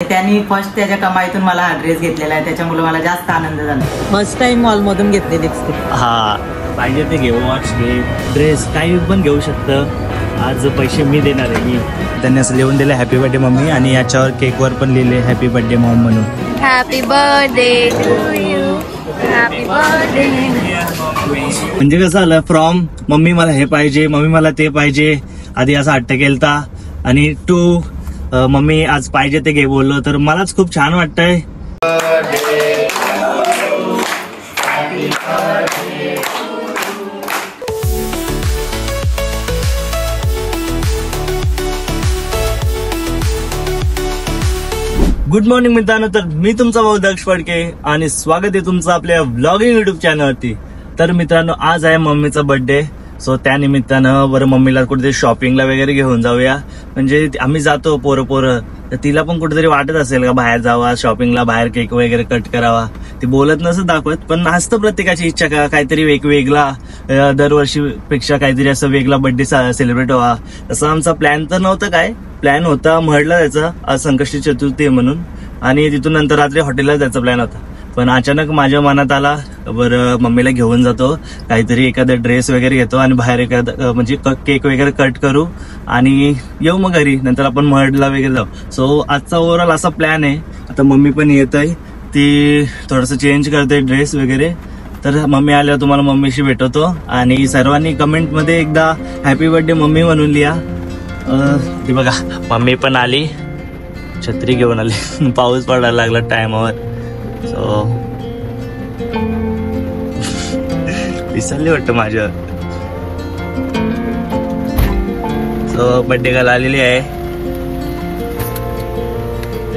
त्यांनी फर्स्ट त्याच्या कमाईतून मला हा ड्रेस घेतलेला आहे, त्याच्यामुळे मला जास्त आनंद झाला. फर्स्ट टाइम मॉल मधून घेतले लिपस्टिक. हा, पाहिजे ते घे, वॉच घे, ड्रेस काही पण घेऊ शकतं. आज पैसे मी देणार आहे. मी त्यांनी असं लिहून दिलं हॅपी बर्थडे मम्मी, आणि याच्यावर केकवर पण लिहिले हॅपी बर्थडे मॉम म्हणून. Happy birthday to you, happy birthday. म्हणजे कसं आलं फ्रॉम मम्मी मला हे पाहिजे, मम्मी मला ते पाहिजे, आधी असा हट्ट केलता, आणि टू मम्मी आज पाहिजे ते घे बोललो, तर मलाच खूप छान वाटतंय. गुड मॉर्निंग मित्रांनो, तर मी तुमचा भाऊ दक्ष फडके आणि स्वागत आहे तुमचं आपल्या व्लॉगिंग युट्यूब चॅनलवरती. तर मित्रांनो, आज आहे मम्मीचा बर्थडे, सो त्या निमित्तानं बरं मम्मीला कुठेतरी शॉपिंगला वगैरे घेऊन जाऊया. म्हणजे आम्ही जातो पोरं, तर तिला पण कुठेतरी वाटत असेल का बाहेर जावा शॉपिंगला, बाहेर केक वगैरे कट करावा. ती बोलत नसं दाखवत, पण असतं प्रत्येकाची इच्छा का काहीतरी वेगवेगळा, दरवर्षीपेक्षा काहीतरी असं वेगळा बर्थडे सेलिब्रेट व्हावा. तसं आमचा प्लॅन तर नव्हता, काय प्लॅन होता म्हटलं जायचं आज संकष्टी चतुर्थी आहे म्हणून, आणि तिथून नंतर रात्री हॉटेलला जायचा प्लॅन होता. पण अचानक माझ्या मनात आला बरं मम्मीला घेऊन जातो, काहीतरी एखादा ड्रेस वगैरे घेतो आणि बाहेर एखादा म्हणजे केक वगैरे कट करू आणि येऊ मग घरी, नंतर आपण महडला वगैरे जाऊ. सो आजचा ओव्हरऑल असा प्लॅन आहे. आता मम्मी पण येत आहे, ती थोडंसं चेंज करते ड्रेस वगैरे. तर मम्मी आल्यावर तुम्हाला मम्मीशी भेटवतो, आणि सर्वांनी कमेंटमध्ये एकदा हॅपी बर्थडे मम्मी म्हणून लिहा. ती बघा मम्मी पण आली, छत्री घेऊन आली, पाऊस पडायला लागला टायमावर. सो विसरली वाटतं माझ्यावर. सो बर्थडे गर्ल आलेली आहे.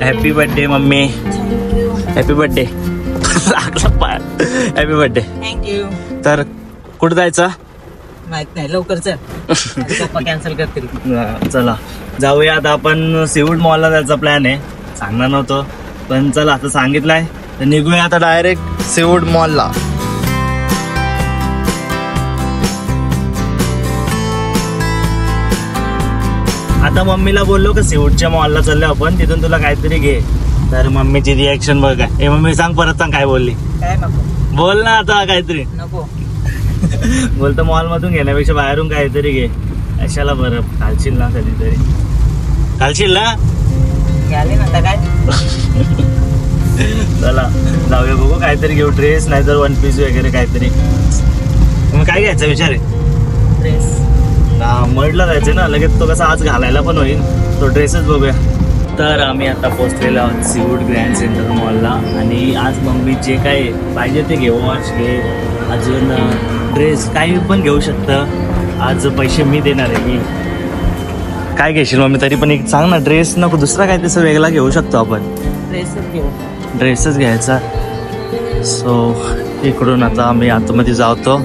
Happy birthday mummy, happy birthday. Happy birthday. Thank you. तर कुठं जायचं माहित नाही, लवकर चल, पप्पा कॅन्सल करतील. चला जाऊया आता आपण. सीवूड मॉलला जायचा प्लॅन आहे, सांगणार नव्हतं पण चला आता सांगितलंय तर निघूया आता डायरेक्ट सीवूड मॉलला. आता मम्मीला बोललो का सीवूडच्या मॉलला चाललो आपण, तिथून तुला काहीतरी घे. तर मम्मीची रिॲक्शन बघ काय. मम्मी सांग, परत सांग काय बोलली. काय नको बोल ना आता काहीतरी. नको बोलतो मॉल मधून घेण्यापेक्षा बाहेरून काहीतरी घे. कशाला बरं, घालशील ना कधीतरी, घालशील ना. घ्याले ना आता काय. चला जाऊया, बघू काहीतरी घेऊ, ड्रेस नाही तर वन पीस वगैरे काहीतरी. मग काय घ्यायचा विचार आहे. ड्रेस मडला जायचं ना लगेच, तो कसा आज घालायला पण होईल, तो ड्रेसच बघूया. तर आम्ही आता पोहोचलेलो आहोत सीवूड ग्रँड सेंटर मॉलला, आणि आज मम्मी जे काय पाहिजे ते घे, वॉच घे, अजून ड्रेस काही पण घेऊ शकतं. आज पैसे मी देणार आहे. मी काय घेशील मम्मी तरी पण एक सांग ना. ड्रेस नको, दुसरा काय तसं वेगळा घेऊ शकतो आपण. ड्रेसच घेऊ. ड्रेसच घ्यायचा. सो इकडून आता आम्ही आतमध्ये जातो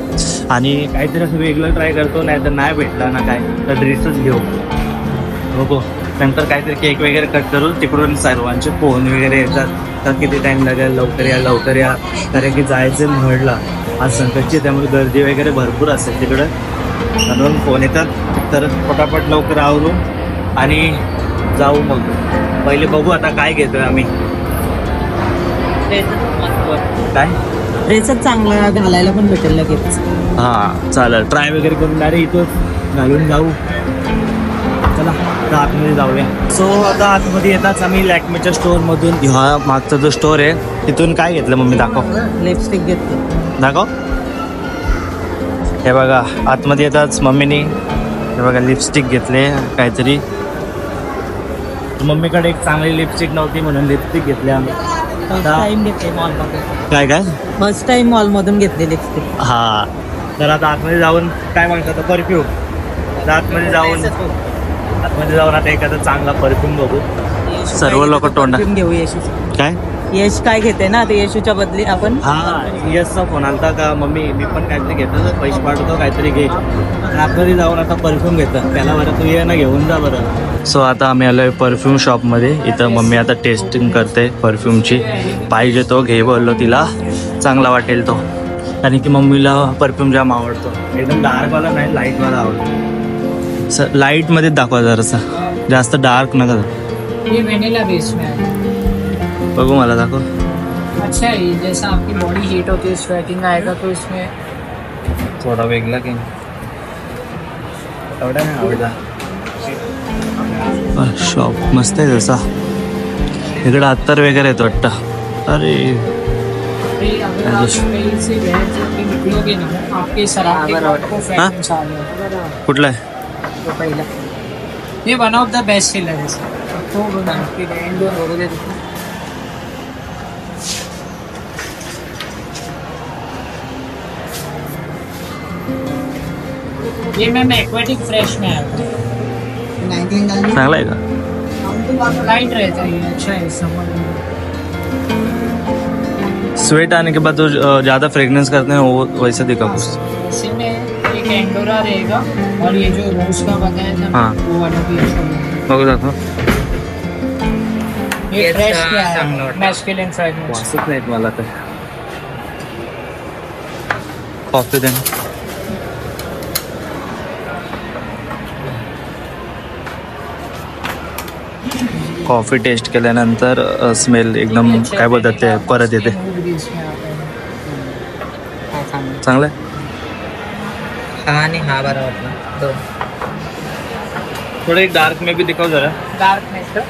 आणि काहीतरी असं वेगळं ट्राय करतो, नाही तर नाही भेटला ना काय तर ड्रेसच घेऊ. बघू नंतर काहीतरी केक वगैरे कट करू. तिकडून सर्वांचे फोन वगैरे येतात तर किती टाईम लागेल, लवकर या लवकर या, कारण की जायचं म्हटलं आज संकटची, त्यामुळे गर्दी वगैरे भरपूर असेल तिकडं, म्हणून फोन येतात. तर पटापट लवकर आवरून आणि जाऊ. मग पहिले बघू आता काय घेतोय आम्ही. काय ड्रेसच चांगला घालायला पण भेटेल लगेच. हां चालेल, ट्राय वगैरे करून डायरेक्ट इथं घालून जाऊ. चला आता आतमध्ये जाऊया. सो आता आतमध्ये येताच आम्ही लॅक्मेच्या स्टोअरमधून, हा मागचा जो स्टोअर आहे तिथून काय घेतलं मम्मी दाखव. लिपस्टिक घेतली, दाखव. हे बघा आतमध्ये येताच मम्मीने हे बघा लिपस्टिक घेतले काहीतरी. मम्मीकडे एक चांगली लिपस्टिक नव्हती म्हणून लिपस्टिक घेतली आम्ही. फर्स्ट टाइम घेतले मॉल मध्ये. काय काय फर्स्ट टाइम मॉल मधून घेतली लिपस्टिक. हा, तर आता आतमध्ये जाऊन काय म्हणतात परफ्यूम. आतमध्ये जाऊन आता एखादा चांगला परफ्यूम बघू. सर्व लोक तोंडा घेऊ. यशू काय यश काय घेते ना, ते यशूच्या बदली आपण. हा यशचा फोन आलता का मम्मी मी पण काहीतरी घेतो, पैसे पाठवतो काहीतरी घे. आतमध्ये जाऊन आता परफ्यूम घेतं त्याला. बरं तू ये ना घेऊन जा बरं. सो आता आम्ही आलोय परफ्यूम शॉपमध्ये. इथं मम्मी आता टेस्टिंग करते परफ्यूमची. पाहिजे तो घे बोललो तिला, चांगला वाटेल तो, कारण की मम्मीला परफ्यूम जाम आवडतो. एकदम डार्कवाला नाही, लाईटवाला आवडतो. लाईटमध्येच दाखवा जरासा, जास्त डार्क नका. ये व्हॅनिला बेस में बघू मला दाखव. अच्छा है, जैसा आपकी बॉडी हीट होती है स्वेटिंग आएगा तो इसमें थोडा वेगळा की एवढा नाही आवडला. शॉप मस्त आहे जसा. इकडे अत्तर वगैरे येतो वाटतं. अरे अगर आप कहीं से गए तो निकलोगे ना आपके शराब को फ्रेगनेंस आ जाएगा. कुठला आहे? तो पहला ये one of the best seller है तो आपके इंडोर वगैरह ये मैम एक्वेटिक फ्रेश में आया था. चांगला आहे का? लाइट रहता है, अच्छा है समर में. स्वेट आने के बाद तो ज़्यादा फ्रेगनेंस करते हैं वो वैसे दिखा कुछ. इसी में एक एंडोरा रहेगा और ये जो रोज का बताया था हाँ. वो वाला भी अच्छा है. बघू दाखव. ये फ्रेश क्या है मैस्कुलिन फ्रेगनेंस. वासच नाहीत मला तर. कॉफी दे. कॉफी टेस्ट केल्यानंतर स्मेल एकदम काय बोलतात ते परत येते. चांगलं आहे. हा आणि हा बरा वाटला दोन. थोडं एक डार्क में भी दिखाव जरा. डार्क में तर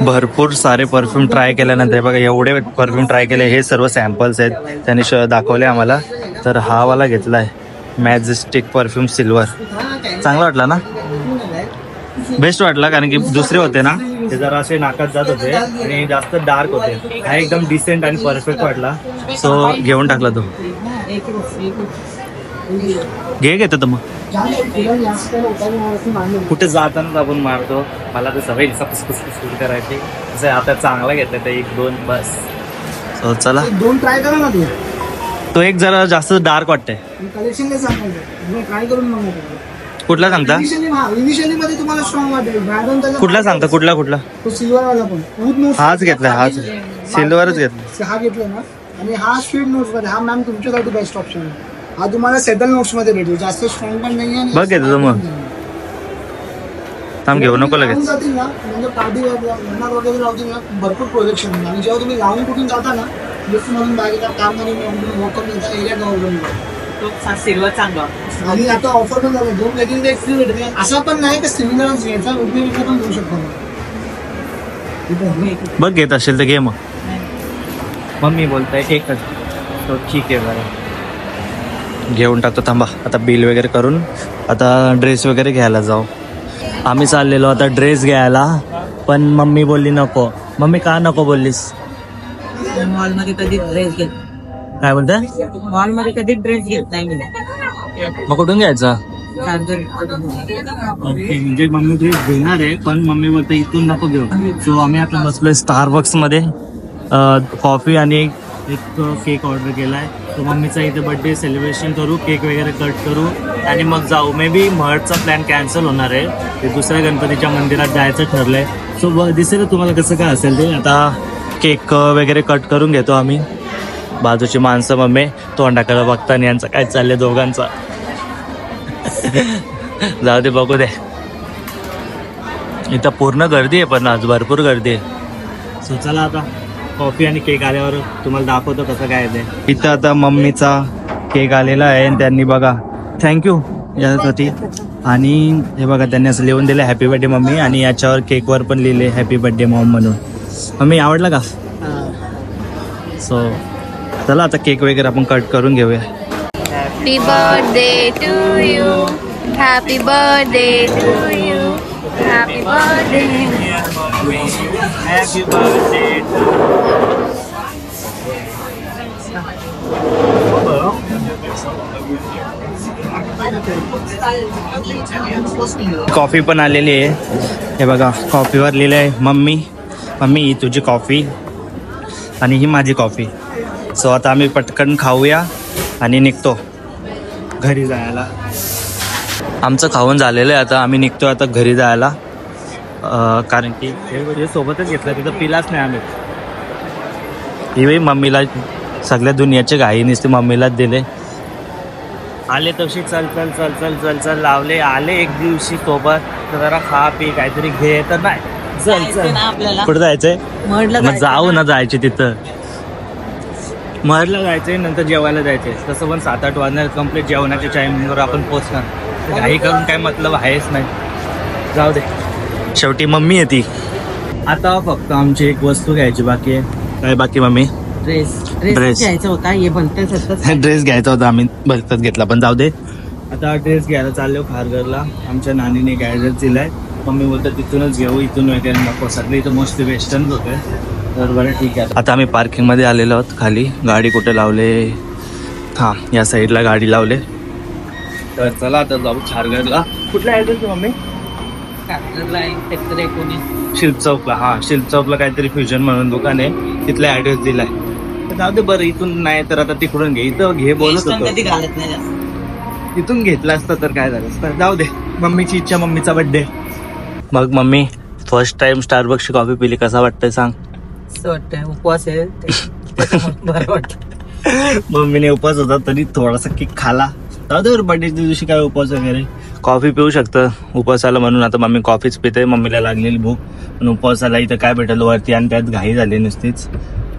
भरपूर सारे परफ्यूम ट्राय केल्यानंतर बघा एवढे परफ्यूम ट्राय केले. हे सर्व सॅम्पल्स आहेत त्यांनी दाखवले आम्हाला. तर हा वाला घेतला आहे मॅजेस्टिक परफ्यूम सिल्वर. चांगला वाटला ना? बेस्ट वाटला कारण की दुसरे होते ना ते जरा असे नाकात जात होते आणि जास्त डार्क होते. हा एकदम डिसेंट आणि परफेक्ट वाटला सो घेऊन टाकला तो. घेतो तर मग कुठे जाताना आपण मारतो. मला तर सवय सुरू करायची असं. आता चांगला घेतला तर एक दोन बस. सो चला दोन ट्राय करा ना. तो एक जरा जास्त डार्क वाटतंय. कलेक्शन नाही सांगायचं ट्राय करून बघा. कुठला सांगता? इनिशियली मध्ये तुम्हाला स्ट्रॉंग वाटेल. कुठला सांगता? कुठला तो सिल्वर वाला पण वूड नोट्स हाच घेतलाय. हाच सिल्वरच घेतला. हा घेतला ना. आणि हा स्वीट नोट्स मध्ये हा मॅम तुमच्यासाठी बेस्ट ऑप्शन आहे. हा तुम्हाला सेटल नोट्स मध्ये भेटेल. जास्त स्ट्रॉंग पण नाही आहे. बघ घेतो मग. थांब घेऊ नको लगेच. जातील ना म्हणजे पार्टी लग्नात वगैरे लावतील ना भरपूर प्रोजेक्शन. आणि जेव्हा तुम्ही लावून कुठून जाता ना गिफ्ट म्हणून बागेचा काम म्हणून वॉकअप एरिया गव्हर्नमेंट तो सिल्वर चांगला. आणि आता ऑफर पण झालं 2 लेगिंग एक फ्री भेटते. असं पण नाही की सिमिलरच घ्यायचा उपयोग पण घेऊ शकतो. बघ घेत असेल तर घे मग. मम्मी बोलताय एकच तो ठीक आहे बरं घेऊन टाकतो. थांबा आता बिल वगैरे करून आता ड्रेस वगैरे घ्यायला जाऊ. आम्ही चाललेलो आता ड्रेस घ्यायला पण मम्मी बोलली नको. मम्मी का नको बोललीस? मॉलमध्ये कधी ड्रेस घेत काय बोलताय? मॉलमध्ये कधी ड्रेस घेत नाही मी. मग कुठून घ्यायचा? चार्जर म्हणजे मम्मी ड्रेस घेणार आहे पण मम्मी बोलते इथून नको घेऊ. सो आम्ही आता बसलोय स्टारबक्स मध्ये. कॉफी आणि एक केक ऑर्डर केला आहे. तो मम्मीचा इथे बर्थडे सेलिब्रेशन करू. केक वगैरे कट करू आणि मग जाऊ. मे बी महडचा प्लॅन कॅन्सल होणार आहे. ते दुसऱ्या गणपतीच्या मंदिरात जायचं ठरलं आहे. सो दिसेल तुम्हाला कसं काय असेल ते. आता केक वगैरे कट करून घेतो आम्ही. बाजूची माणसं मम्मी तोंडाकडे बघताना यांचं काय चाललंय दोघांचा. जाऊ दे बघू दे. इथं पूर्ण गर्दी आहे पण आज भरपूर गर्दी आहे. सो चला आता कॉफी आणि केक आल्यावर तुम्हाला दाखवतो कसं काय ते. इथं आता मम्मीचा केक आलेला आहे आणि त्यांनी बघा थँक्यू यासाठी. आणि हे बघा त्यांनी असं लिहून दिलं हॅपी बर्थडे मम्मी आणि याच्यावर केकवर पण लिहिले हॅपी बर्थडे मॉम म्हणून. मम्मी आवडला का? सो चला आता केक वगैरे आपण कट करून घेऊया. Happy birthday to you. Happy birthday to you. Happy birthday. Happy birthday. Coffee पण आलेली आहे. हे बघा कॉफीवर लिहिलं आहे मम्मी. मम्मी ही तुझी कॉफी आणि ही माझी कॉफी. सो आता आम्ही पटकन खाऊया आणि निघतो घरी जायला. आमचं खाऊन झालेलं आहे. आता आम्ही निघतो आता घरी जायला. कारण की हे सोबतच घेतलं तिथं पिलाच नाही आम्ही. ही मम्मीला सगळ्या दुनियाचे घाई नुसते मम्मीलाच दिले. आले तशी चल चल चल चल चल चल लावले. आले एक दिवशी सोबत तर जरा खा पी काहीतरी घे तर नाही चल जायचंय ना आपल्याला. कुठं जायचंय? महडला मग जाऊ ना, जायचे तिथं महरला जायचंय, नंतर जेवायला जायचंय. तसं पण 7-8 वाजणार कम्प्लीट जेवणाच्या टाइमिंगवर आपण पोहोचणार. घाई करून काय मतलब आहेच नाही. जाऊ दे, शेवटी मम्मी आहे ती. आता फक्त आमची एक वस्तू घ्यायची बाकी आहे. काय बाकी मम्मी? Dress dress. घ्यायचा होता. हे बनते ड्रेस घ्यायचा होता, आम्ही भलतच घेतला, पण जाऊ दे. आता ड्रेस घ्यायला चाललो खारघरला. आमच्या नानीने गायडन्स दिलाय. मम्मी बोलतात तिथूनच घेऊ, इथून वगैरे नको. सगळे इथं मोस्टली वेस्टर्न होते. तर बरं ठीक आहे. आता आम्ही पार्किंग मध्ये आलेलो आहोत. खाली गाडी कुठे लावले? हा, या साईडला गाडी लावले. तर चला आता जाऊ खारघरला. कुठला ऍड्रेस मम्मी? सेक्टर 19 शिल्प चौकला. हा, शिल्प चौकला काहीतरी फ्युजन म्हणून दुकान आहे, तिथला ऍड्रेस दिलाय. तर जाऊ दे बरं, इथून नाही तर आता तिकडून घे. इथं घे बोलत वेस्टर्न कधी होतो, घालत नाही जास्त. तिथून घेतला असतं तर काय झालं असतं. जाऊ दे, मम्मीची इच्छा, मम्मीचा बर्थडे. मग मम्मी फर्स्ट टाइम स्टारबक्सची कॉफी पिली, कसा वाटतंय सांग? असं वाटतंय उपवास आहे त्याच्यामुळे बरं वाटतं. मम्मीने उपवास होता तरी थोडासा केक खाला. जाऊ दे, बर्थडेच्या दिवशी काय उपवास वगैरे. कॉफी पिऊ शकतं उपवासाला म्हणून आता मम्मी कॉफीच पिते. मम्मीला लागलेली भूक, पण उपवासाला इथं काय भेटलं वरती, आणि त्यात घाई झाली नुसतीच.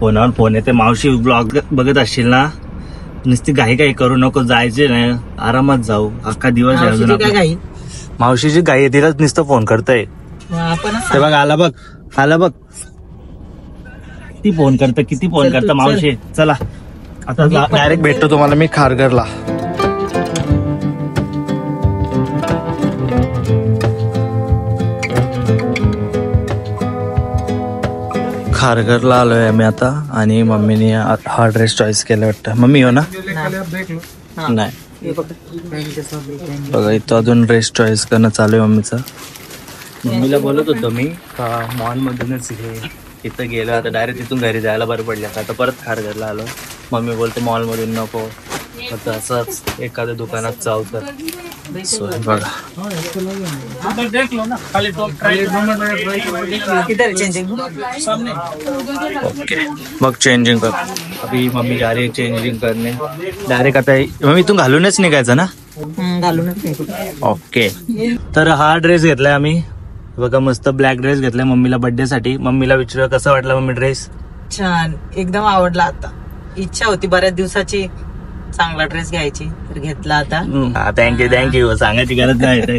फोनावर फोन येते. मावशी ब्लॉग बघत असशील ना, नुसती घाई काही करू नको, जायचे नाही, आरामात जाऊ, अख्खा दिवस आहे अजून मावशीची काय आपला. घाई? मावशीची घाई आहे, तिलाच नुसतं फोन करताय. आपणच ते बघ, आला बघ, आला बघ, किती फोन करतं, किती फोन चल तू, करतं चल. मावशी. चला आता डायरेक्ट भेटतो तुम्हाला मी खारघरला. खारघरला आलोय आम्ही आता, आणि मम्मीने हा ड्रेस चॉईस केला वाटतं. मम्मी हो ना? नाही, बघा इथं अजून ड्रेस चॉईस करणं चालू आहे मम्मीचं. मम्मीला बोलत होतो मी का मॉल मधूनच घे, इथं गेलो आता डायरेक्ट तिथून घरी जायला बरं पडलं. आता परत खारघरला आलो. मम्मी बोलतो मॉल मधून नको, आता असंच एखाद्या दुकानात जाऊ. तर सो बघा, किधर चेंजिंग ओके. मग चेंजिंग कर. अभी मम्मी जा रही है चेंजिंग करने. डायरेक्ट आता मम्मी इथून घालूनच निघायचं ना? घालूनच नाही. ओके. तर हा ड्रेस घेतलाय आम्ही, बघा मस्त ब्लॅक ड्रेस घेतलाय मम्मीला बर्थडे साठी. मम्मीला विचारूया कसा वाटला मम्मी ड्रेस? छान, एकदम आवडला. आता इच्छा होती बऱ्याच दिवसाची चांगला ड्रेस घ्यायची, तर घेतला आता. थँक्यू. सांगायची गरज नाही.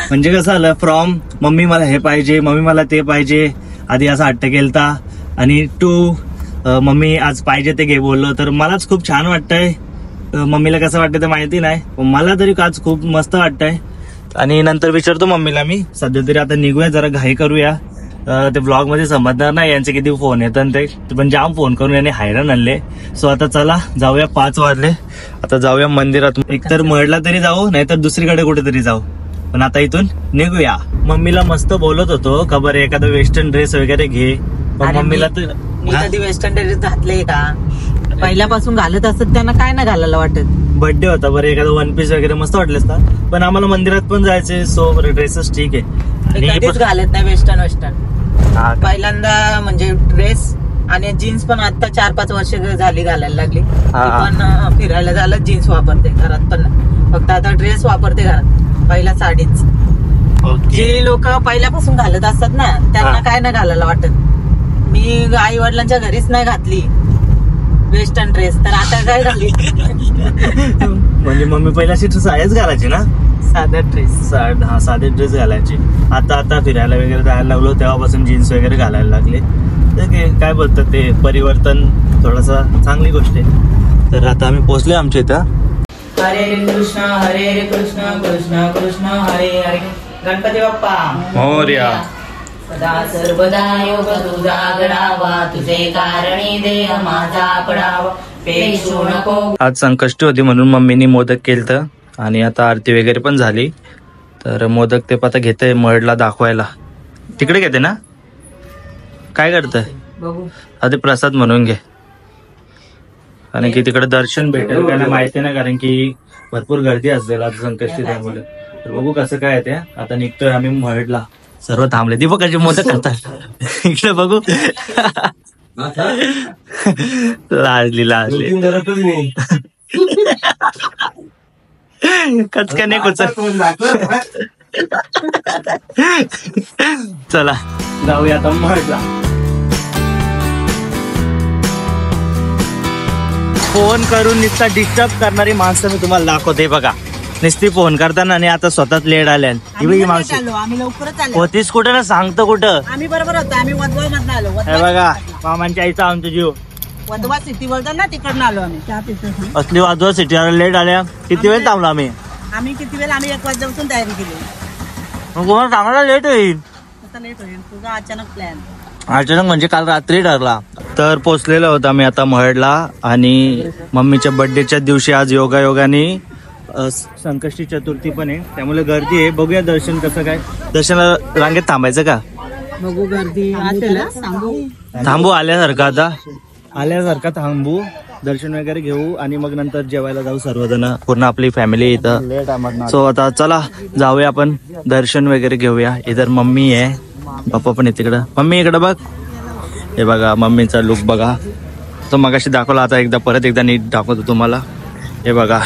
म्हणजे कसं आलं, फ्रॉम मम्मी मला हे पाहिजे, मम्मी मला ते पाहिजे, आधी असा हट्ट केलता, आणि टू मम्मी आज पाहिजे ते घे बोललो. तर मलाच खूप छान वाटतंय. मम्मीला कसं वाटतं ते माहिती नाही, मला तरी आज खूप मस्त वाटतंय. आणि नंतर विचारतो मम्मीला मी. सध्या तरी आता निघूया, जरा घाई करूया. ते ब्लॉग मध्ये समजणार नाही यांचे किती फोन येतात, ते पण जाम फोन करून याने हैराण आणले. सो आता चला जाऊया, 5 वाजले. आता जाऊया मंदिरात. एकतर महडला तरी जाऊ, नाहीतर दुसरीकडे कुठेतरी जाऊ, पण आता इथून निघूया. मम्मीला मस्त बोलत होतो का बरं एखादा वेस्टर्न ड्रेस वगैरे घे, पण अरे मम्मीला तर मी कधी वेस्टर्न ड्रेस घातले का? पहिल्यापासून घालत असत, त्यांना काय नाही घालायला वाटत. बर्थडे होता, बरं एखादा वन पीस वगैरे मस्त वाटले असता, पण आम्हाला मंदिरात पण जायचे. सो ड्रेसेस ठीक आहे. मी कधीच घालत नाही वेस्टर्न. पहिल्यांदा म्हणजे ड्रेस आणि जीन्स पण आता 4-5 वर्ष झाली घालायला लागली. पण फिरायला झालं जीन्स वापरते, घरात पण फक्त आता ड्रेस वापरते घरात. पहिला साडीच. जे लोक पहिल्यापासून घालत असतात ना, त्यांना काय नाही घालायला वाटत. मी आई वडिलांच्या घरीच नाही घातली वेस्टर्न ड्रेस, तर आता काय घाली? म्हणजे मम्मी पहिला साडीच घालायची ना, साधा ड्रेस. हा, साधे ड्रेस घालायचे. आता फिरायला वगैरे जायला लागलो तेव्हापासून जीन्स वगैरे घालायला लागले. तर काय बोलतात ते परिवर्तन थोडासा चांगली गोष्ट आहे. तर आता आम्ही पोहोचलोय आमच्या इथं. हरे कृष्ण कृष्ण कृष्ण हरे हरे. गणपती बाप्पा मोरया. सदा सर्वदा योग तुझा गणावा, तुझे कारणी देह माझा पडावा, पेशू नको. आज संकष्टी होती म्हणून मम्मीनी मोदक केलं, आणि आता आरती वगैरे पण झाली. तर मोदक ते आता घेते महडला दाखवायला. तिकडे घेते ना, काय करतंय बघू. आधी प्रसाद म्हणून घे, कारण की तिकडे दर्शन भेटेल त्यांना माहिती नाही, कारण की भरपूर गर्दी असेल आज संकष्टी त्यामुळे. तर बघू कसं काय ते. आता निघतोय आम्ही महडला. सर्व थांबले. दीपक कशी मोदक करतात इकडे बघू. लाजली कचका नाही कुचक. चला जाऊया आता महडला. फोन करून नुसता डिस्टर्ब करणारी माणसं मी तुम्हाला दाखवते बघा. नुसती फोन करताना आणि आता स्वतःच लेट आल्या. मावशी आम्ही लवकरच आलो. होतीस कुठं ना सांगतो कुठं. आम्ही बरोबर होतो. आम्ही वदवा मधनं आलो. हे बघा मामांच्या आईचा आमचा जीव. वदवा सिटी बोलतात ना तिकडनं आलो आम्ही. चहा पितो. असली वाजवा सिटीला लेट आल्या. किती वेळ थांबलो आम्ही. किती वेळ आम्ही 1 वाजल्यापासून तयारी केली. मग कोणाला सांगायला लेट होईल. आता लेट होईल. तुझा अचानक प्लॅन. अचानक म्हणजे काल रात्री ठरला. तर पोचलेलो होतो आम्ही आता महडला. आणि मम्मीच्या बर्थडेच्या दिवशी आज योगायोगाने संकष्टी चतुर्थी पण आहे, त्यामुळे गर्दी आहे. बघूया दर्शन कसं काय. दर्शनाला रांगेत थांबायचं का. बघू गर्दी असेल. थांबू आल्यासारखं. आता आल्यासारखं थांबू, दर्शन वगैरे घेऊ आणि मग नंतर जेवायला जाऊ सर्वजण, पूर्ण आपली फॅमिली इथं. सो आता चला जाऊया आपण दर्शन वगैरे घेऊया. इधर मम्मी आहे, पप्पा पण आहे तिकडं. मम्मी इकडं बघ. हे बघा मम्मीचा लुक बघा. तो मगाशी दाखवला, आता एकदा परत एकदा नीट दाखवतो तुम्हाला. हे बघा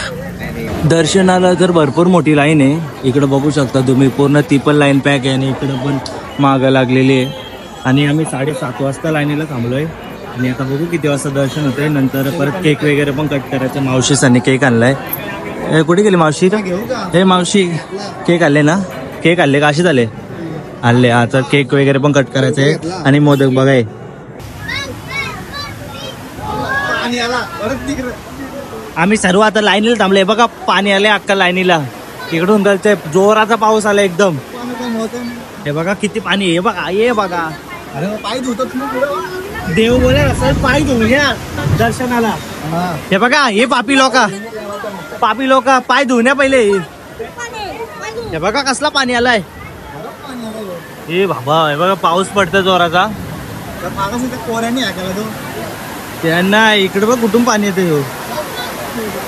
दर्शनाला तर भरपूर मोठी लाईन आहे. इकडं बघू शकता तुम्ही, पूर्ण ती पण लाईन पॅक आहे आणि इकडं पण मागं लागलेली आहे. आणि आम्ही 7:30 वाजता लाईनीला थांबलोय. आणि आता बघू किती वाजता दर्शन होतंय. नंतर परत केक वगैरे पण कट करायचं. मावशीसांनी केक आणलाय. कुठे गेली मावशी. हे मावशी केक आणले ना. केक आणले का असेच आले. आता केक वगैरे पण कट करायचं आहे. आणि मोदक बघाय. आम्ही सर्व आता लाईनीला थांबले. बघा पाणी आले अक्का लाईनीला. इकडून गलते जोराचा पाऊस आला एकदम. हे बघा किती पाणी. हे बघा ये बघा. अरे पाय धुतात देव बोले असं पाय धुवूया दर्शनाला. हे बघा हे पापी लोक पाय धुवण्या पहिले. हे बघा कसला पाणी आलाय. हे बाबा हे बघा पाऊस पडतोय जोराचा. त्यांना इकडे बघ कुठून पाणी येतं.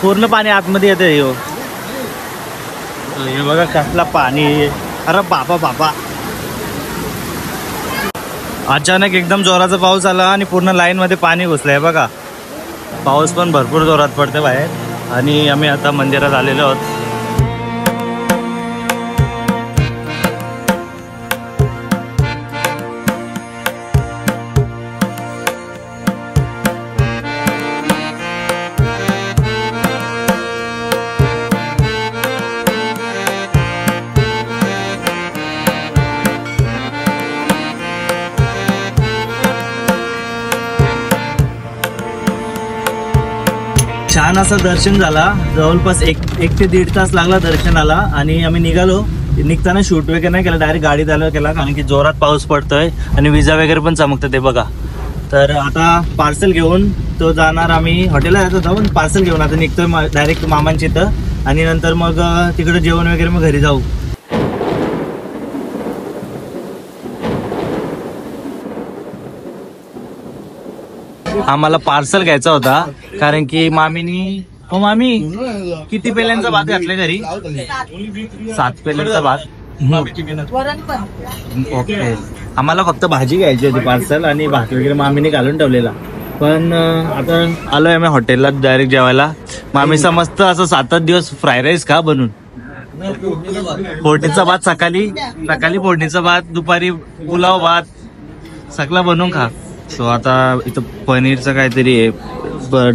पूर्ण पाणी आतमध्ये येतं. हे बघा कसला पाणी. अरे बाबा अचानक एकदम जोराचा पाऊस आला आणि पूर्ण लाईन मध्ये पाणी घुसलंय. बघा पाऊस पण भरपूर जोरात पडते बाहेर. आणि आम्ही आता मंदिरात आलेलो आहोत. छान असं दर्शन झाला. जवळपास एक ते 1.5 तास लागला दर्शनाला. आणि आम्ही निघालो. निघताना शूट वगैरे नाही केला, डायरेक्ट गाडीत आलो केला, कारण की जोरात पाऊस पडतोय आणि विजा वगैरे पण चमकतं ते बघा. तर आता पार्सल घेऊन तो जाणार. आम्ही हॉटेलला जात होतो पण पार्सल घेऊन आता निघतोय डायरेक्ट मामांच्या इथं. आणि नंतर मग तिकडे जेवण वगैरे मग घरी जाऊ. आम्हाला पार्सल घ्यायचा होता, कारण की मामीनी. हो मामी किती पेल्यांचा भात घातलाय घरी. 7 पेल्यांचा भात. ओके. आम्हाला फक्त भाजी घ्यायची होती पार्सल आणि भात वगैरे मामीने घालून ठेवलेला. पण आता आलोय आम्ही हॉटेलला डायरेक्ट जेवायला. मामीचा मस्त असं 7 दिवस फ्राय राईस का बनून. फोडणीचा भात सकाळी फोडणीचा भात, दुपारी पुलाव भात, सगळं बनवून खा. सो आता इथं पनीरचं काहीतरी आहे,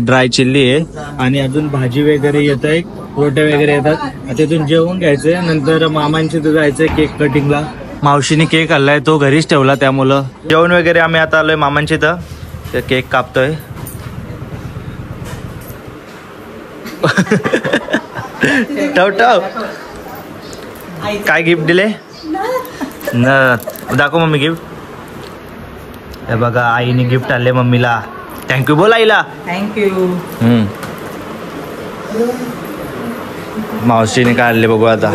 ड्राय चिल्ली आहे आणि अजून भाजी वगैरे येत आहे, रोट्या वगैरे येतात. तिथून जेवून घ्यायचंय. नंतर मामांच्या इथं जायचंय केक कटिंगला. मावशीने केक आणलाय, तो घरीच ठेवला, त्यामुळं जेवण वगैरे आम्ही आता आलोय मामांच्या इथं. केक कापतोय. टव काय गिफ्ट दिले न दाखव मम्मी गिफ्ट. हे बघा आईने गिफ्ट आणले मम्मीला. थँक्यू बोल आईला. थँक्यू. मावशीने काय आणले बघू आता.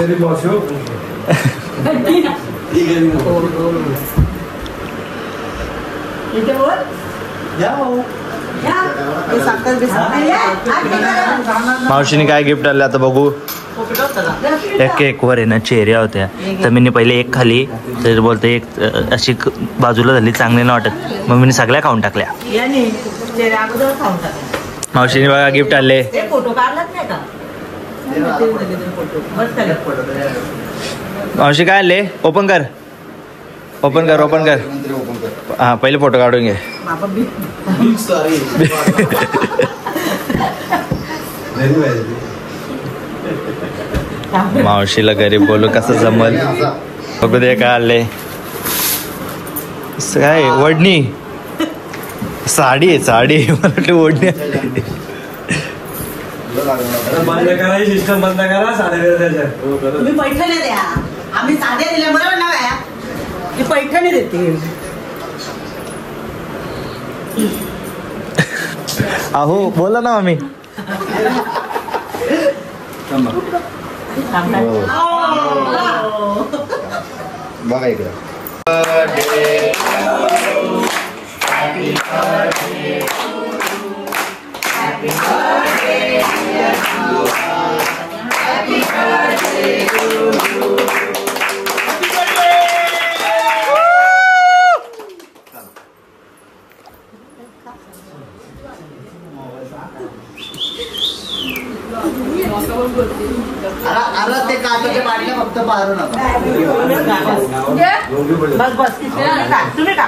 मावशीने काय गिफ्ट आणले आता बघू. त्या केकवर आहे ना चेऱ्या होत्या, तर मी पहिले एक खाली, तर बोलते एक अशी बाजूला झाली, चांगली नाही वाटत. मग मी सगळ्या खाऊन टाकल्या. मावशीने बघा गिफ्ट आणले. मावशी काय आले? ओपन कर. हा पहिले फोटो काढून घे. मावशीला घरी बोलू कसं जमल बघू दे. काय आले? काय वडणी साडी आहे. साडी मला वाटलं ओढणी. बंद करा सिस्टम, बंद करा. तुम्ही पैठणी द्या. आम्ही साड्या दिल्या बरोबर ना बाया. ती पैठणी देते. अहो बोला ना आम्ही. बघा इकडे. अरे ते काचेच्या बाटल्या फक्त पारू नका. बस बस तुम्ही का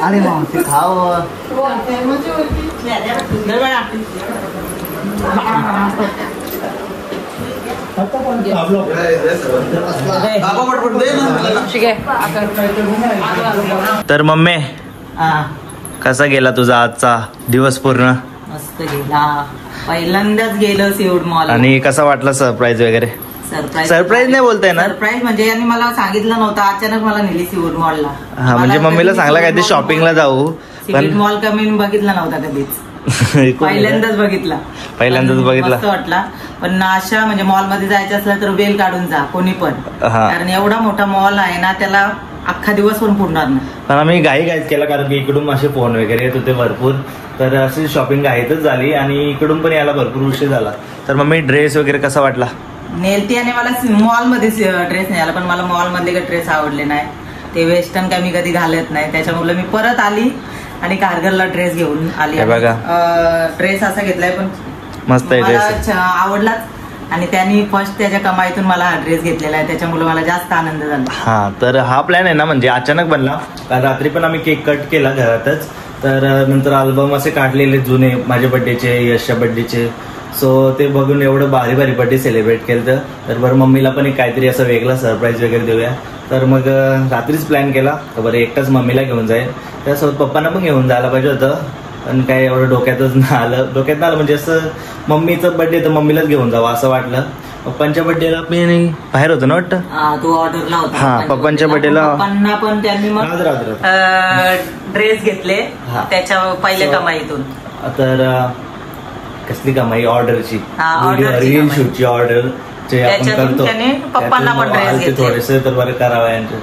अरे मावशी खाव. तर मम्मी कसा गेला तुझा आजचा दिवस पूर्ण? मस्त गेला. पहिल्यांदाच गेलो सीवूड मॉल. आणि कसा वाटला सरप्राईज वगैरे? सरप्राईज नाही बोलताय ना? सरप्राईज म्हणजे यांनी मला सांगितलं नव्हतं. अचानक मला नेली सीवूड मॉलला. हा म्हणजे मम्मीला सांगला काय ते शॉपिंगला जाऊ सीवूड मॉल का मी बघितला नव्हता कधीच. पहिल्यांदाच बघितला. मस्त वाटला. पण अशा म्हणजे मॉल मध्ये जायचं असलं तर वेळ काढून जा कोणी पण. कारण एवढा मोठा मॉल आहे ना, त्याला अख्खा दिवस पण पुरणार नाही. पण आम्ही घाईच केला कारण की इकडून असे फोन वगैरे येत होते भरपूर. तर अशी शॉपिंग घाईतच झाली आणि इकडून पण यायला भरपूर उशीर झाला. तर मम्मी ड्रेस वगैरे कसा वाटला? नेलती आणि मला मॉल मध्ये ड्रेस नाही आला. पण मला मॉल मधले काही ड्रेस आवडले नाही. ते वेस्टर्न काय मी कधी घालत नाही. त्याच्यामुळे मी परत आली आणि कारगरला ड्रेस घेऊन आली. बघा ड्रेस असा घेतलाय पण मस्त आहे ड्रेस. आवडलाच. आणि त्यांनी फर्स्ट त्याच्या कमाईतून मला हा ड्रेस घेतलेला आहे. त्याच्यामुळे मला जास्त आनंद झाला. हा तर हा प्लॅन आहे ना म्हणजे अचानक बनला. रात्री पण आम्ही केक कट केला घरातच. तर नंतर अल्बम असे काढलेले जुने माझ्या बर्थडेचे, यशच्या बर्थडेचे. सो ते बघून एवढं भारी भारी बर्थडे सेलिब्रेट केलं. तर बरं मम्मीला पण एक काहीतरी असं वेगळा सरप्राईज वगैरे देऊया. तर मग रात्रीच प्लॅन केला. तर बरं एकटाच मम्मीला घेऊन जाईल. त्यासोबत पप्पांना पण घेऊन जायला पाहिजे होतं. पण काय एवढं डोक्यात नाही आलं म्हणजे असं मम्मीचं बर्थडे तर मम्मीलाच घेऊन जावं असं वाटलं. पप्पांच्या बर्थडेला मी बाहेर होतो ना वाटतं. तू ऑर्डरला होता. हा पप्पांच्या बर्थडेला. पप्पांना पण त्यांनी मग ड्रेस घेतले त्याच्या पहिल्या कमाईतून. तर कसली कमाई? ऑर्डरची, रील शूटची ऑर्डर जे आपण करतो पप्पांना पण ड्रेस घेतले थोडेसे. तर बरं करावं यांच्या.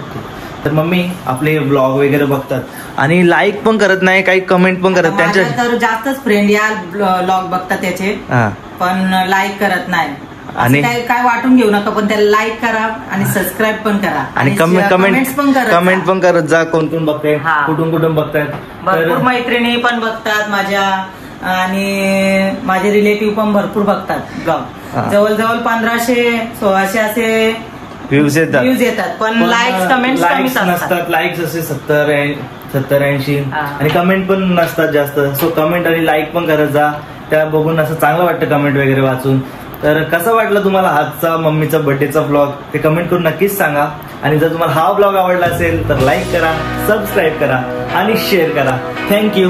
तर मम्मी आपले ब्लॉग वगैरे बघतात आणि लाईक पण करत नाही, काही कमेंट पण करत. त्यांच्या तर जास्तच फ्रेंड या ब्लॉग बघतात त्याचे, पण लाईक करत नाही. आणि काय वाटून घेऊ नका, पण त्याला लाईक करा आणि सबस्क्राईब पण करा आणि कमेंट पण करत जा. कोण कोण बघताय, कुठून बघतायत. भरपूर मैत्रिणी पण बघतात माझ्या आणि माझे रिलेटिव्ह पण भरपूर बघतात ब्लॉग. जवळजवळ 1500-1600 असे व्ह्यूज येतात. पण लाईक्स कमेंट्स नसतात. लाईक्स असे 70-80 आणि कमेंट पण नसतात जास्त. सो कमेंट आणि लाईक पण करत जा. त्या बघून असं चांगलं वाटतं कमेंट वगैरे वाचून. तर कसं वाटलं तुम्हाला आजचा मम्मीचा बर्थडेचा ब्लॉग ते कमेंट करून नक्कीच सांगा. आणि जर तुम्हाला हा ब्लॉग आवडला असेल तर लाईक करा, सबस्क्राईब करा आणि शेअर करा. थँक्यू.